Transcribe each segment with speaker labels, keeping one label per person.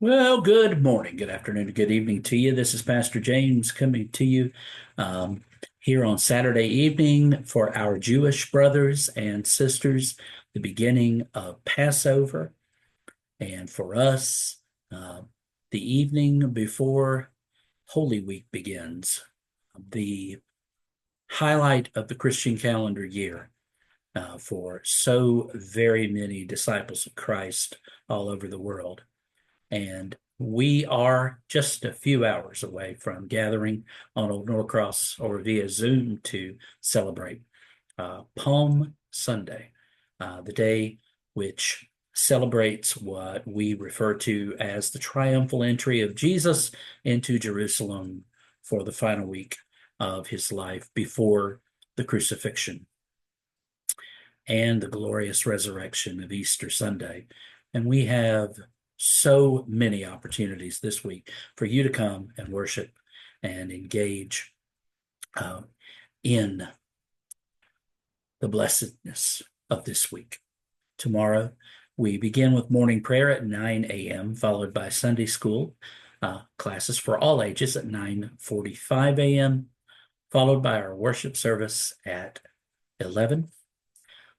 Speaker 1: Well, good morning, good afternoon, good evening to you. This is Pastor James coming to you um, here on Saturday evening for our Jewish brothers and sisters, the beginning of Passover. And for us, uh, the evening before Holy Week begins, the highlight of the Christian calendar year for so very many disciples of Christ all over the world. And we are just a few hours away from gathering on Old Norcross or via Zoom to celebrate Palm Sunday, the day which celebrates what we refer to as the triumphal entry of Jesus into Jerusalem for the final week of his life before the crucifixion and the glorious resurrection of Easter Sunday. And we have so many opportunities this week for you to come and worship and engage uh, in the blessedness of this week. Tomorrow, we begin with morning prayer at 9 a.m., followed by Sunday school classes for all ages at 9:45 a.m., followed by our worship service at 11.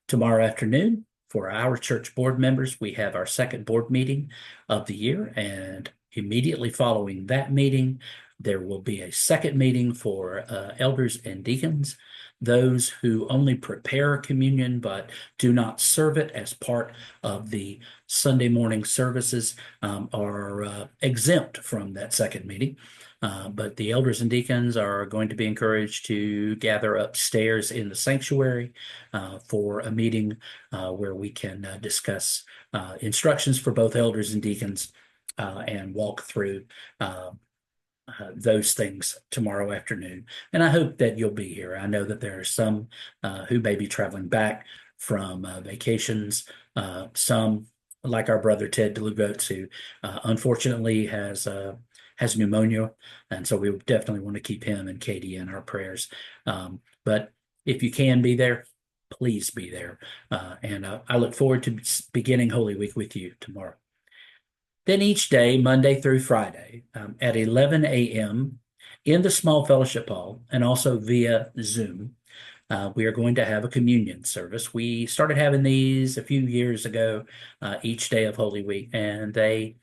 Speaker 1: Tomorrow afternoon, for our church board members, we have our second board meeting of the year, and immediately following that meeting, there will be a second meeting for elders and deacons, those who only prepare communion but do not serve it as part of the Sunday morning services are exempt from that second meeting. But the elders and deacons are going to be encouraged to gather upstairs in the sanctuary for a meeting where we can discuss instructions for both elders and deacons and walk through those things tomorrow afternoon. And I hope that you'll be here. I know that there are some who may be traveling back from vacations, some like our brother Ted DeLugotes, who unfortunately has pneumonia, and so we definitely want to keep him and Katie in our prayers. But if you can be there, please be there. And I look forward to beginning Holy Week with you tomorrow. Then each day, Monday through Friday, at 11 a.m. in the small fellowship hall and also via Zoom, we are going to have a communion service. We started having these a few years ago, each day of Holy Week, and they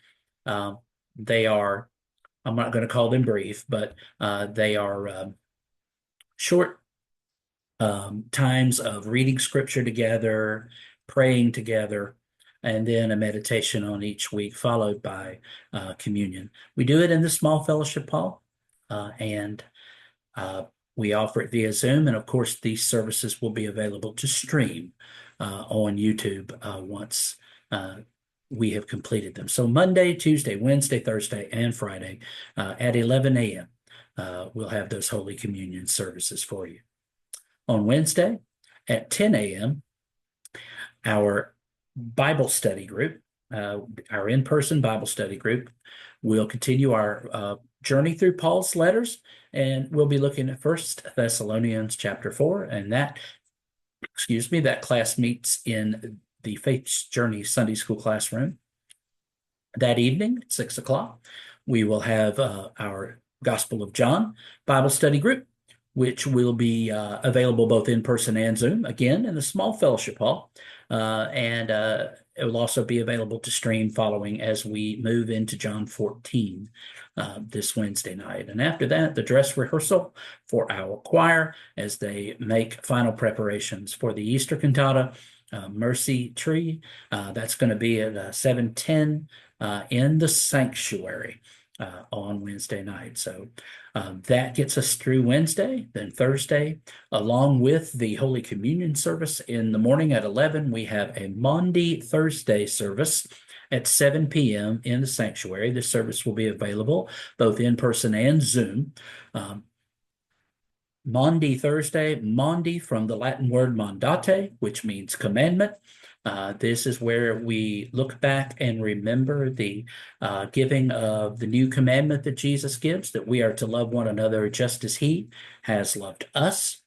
Speaker 1: are, I'm not going to call them brief, but they are short times of reading scripture together, praying together, and then a meditation on each week, followed by communion. We do it in the small fellowship hall, and we offer it via Zoom. And of course, these services will be available to stream on YouTube once we have completed them. So Monday, Tuesday, Wednesday, Thursday, and Friday at 11 a.m., we'll have those Holy Communion services for you. On Wednesday at 10 a.m., our Bible study group, our in-person Bible study group, will continue our journey through Paul's letters, and we'll be looking at First Thessalonians chapter 4, and that class meets in the Faith Journey Sunday School classroom. That evening at 6 o'clock, we will have our Gospel of John Bible study group, which will be available both in person and Zoom, again, in the small fellowship hall. And it will also be available to stream following as we move into John 14 this Wednesday night. And after that, the dress rehearsal for our choir as they make final preparations for the Easter cantata, Mercy Tree. That's going to be at 7:10 in the sanctuary on Wednesday night. So that gets us through Wednesday. Then Thursday, along with the Holy Communion service in the morning at 11, we have a Maundy Thursday service at 7 p.m. in the sanctuary. This service will be available both in person and Zoom. Maundy Thursday, Maundy from the Latin word mandate, which means commandment. This is where we look back and remember the giving of the new commandment that Jesus gives, that we are to love one another just as he has loved us,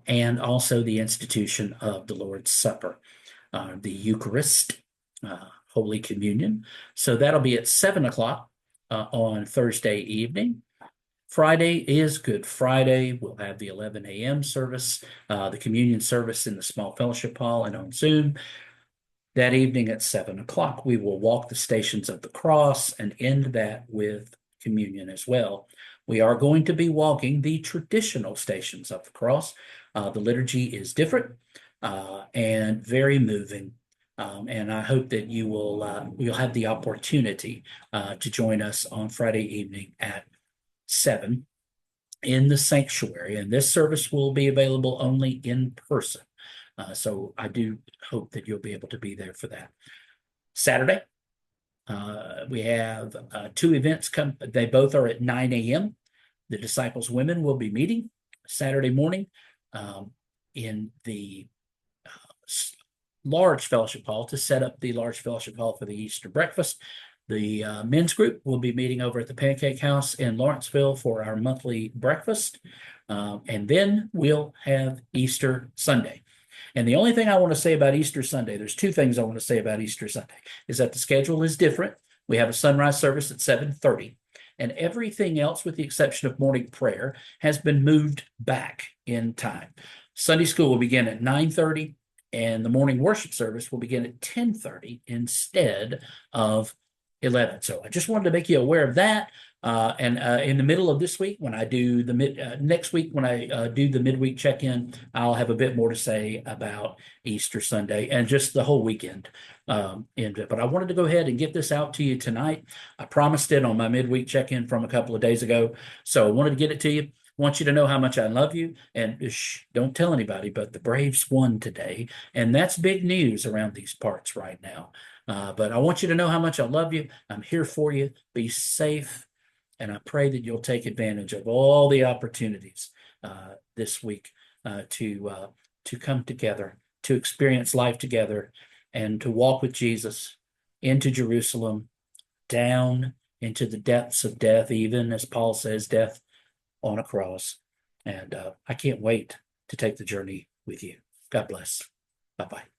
Speaker 1: and also the institution of the Lord's Supper, the Eucharist, Holy Communion. So that'll be at 7 o'clock on Thursday evening. Friday is Good Friday. We'll have the 11 a.m. service, the communion service in the small fellowship hall and on Zoom. That evening at 7 o'clock, we will walk the Stations of the Cross and end that with communion as well. We are going to be walking the traditional Stations of the Cross. The liturgy is different and very moving. And I hope that you'll have the opportunity to join us on Friday evening at 7 in the sanctuary. And this service will be available only in person. So I do hope that you'll be able to be there for that. Saturday, we have two events come. They both are at 9 a.m. The Disciples Women will be meeting Saturday morning in the large fellowship hall to set up the large fellowship hall for the Easter breakfast. The men's group will be meeting over at the Pancake House in Lawrenceville for our monthly breakfast. And then we'll have Easter Sunday. And the only thing I want to say about Easter Sunday, there's two things I want to say about Easter Sunday, is that the schedule is different. We have a sunrise service at 7:30, and everything else, with the exception of morning prayer, has been moved back in time. Sunday school will begin at 9:30, and the morning worship service will begin at 10:30 instead of 11. So I just wanted to make you aware of that. And in the middle of this week, when I do the next week, when I do the midweek check-in, I'll have a bit more to say about Easter Sunday and just the whole weekend. But I wanted to go ahead and get this out to you tonight. I promised it on my midweek check-in from a couple of days ago. So I wanted to get it to you. Want you to know how much I love you, and don't tell anybody, but the Braves won today, and that's big news around these parts right now. But I want you to know how much I love you. I'm here for you. Be safe. And I pray that you'll take advantage of all the opportunities this week to come together, to experience life together, and to walk with Jesus into Jerusalem, down into the depths of death, even as Paul says, death on a cross. And I can't wait to take the journey with you. God bless. Bye-bye.